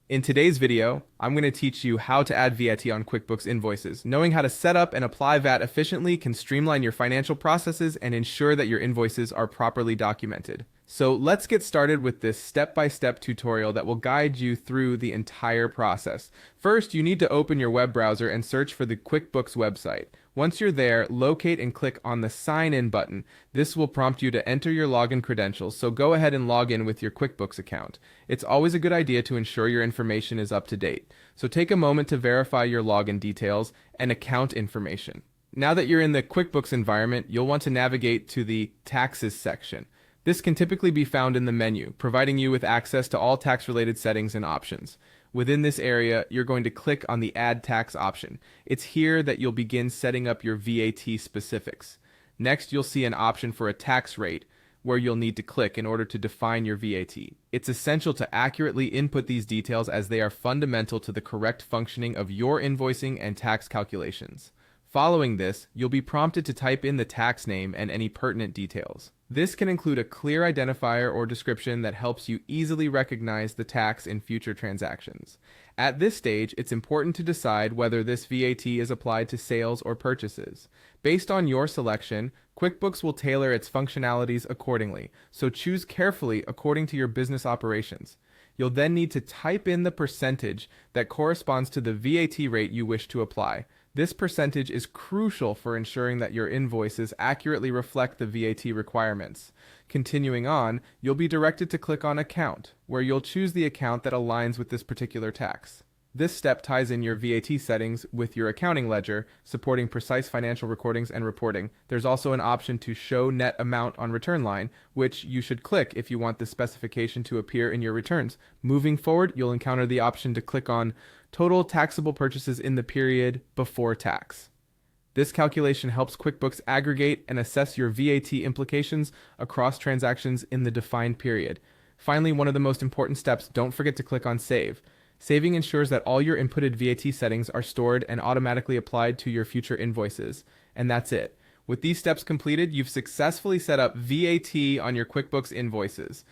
In today's video, I'm going to teach you how to add VAT on QuickBooks Invoices. Knowing how to set up and apply VAT efficiently can streamline your financial processes and ensure that your invoices are properly documented. So let's get started with this step-by-step tutorial that will guide you through the entire process. First, you need to open your web browser and search for the QuickBooks website. Once you're there, locate and click on the Sign In button. This will prompt you to enter your login credentials, so go ahead and log in with your QuickBooks account. It's always a good idea to ensure your information is up to date. So take a moment to verify your login details and account information. Now that you're in the QuickBooks environment, you'll want to navigate to the Taxes section. This can typically be found in the menu, providing you with access to all tax-related settings and options. Within this area, you're going to click on the Add Tax option. It's here that you'll begin setting up your VAT specifics. Next, you'll see an option for a tax rate, where you'll need to click in order to define your VAT. It's essential to accurately input these details as they are fundamental to the correct functioning of your invoicing and tax calculations. Following this, you'll be prompted to type in the tax name and any pertinent details. This can include a clear identifier or description that helps you easily recognize the tax in future transactions. At this stage, it's important to decide whether this VAT is applied to sales or purchases. Based on your selection, QuickBooks will tailor its functionalities accordingly, so choose carefully according to your business operations. You'll then need to type in the percentage that corresponds to the VAT rate you wish to apply. This percentage is crucial for ensuring that your invoices accurately reflect the VAT requirements. Continuing on, you'll be directed to click on Account, where you'll choose the account that aligns with this particular tax. This step ties in your VAT settings with your accounting ledger, supporting precise financial recordings and reporting. There's also an option to show net amount on return line, which you should click if you want this specification to appear in your returns. Moving forward, you'll encounter the option to click on Total Taxable Purchases in the Period Before Tax. This calculation helps QuickBooks aggregate and assess your VAT implications across transactions in the defined period. Finally, one of the most important steps, don't forget to click on Save. Saving ensures that all your inputted VAT settings are stored and automatically applied to your future invoices. And that's it. With these steps completed, you've successfully set up VAT on your QuickBooks invoices.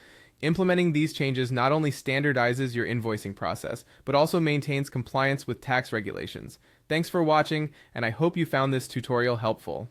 Implementing these changes not only standardizes your invoicing process, but also maintains compliance with tax regulations. Thanks for watching, and I hope you found this tutorial helpful.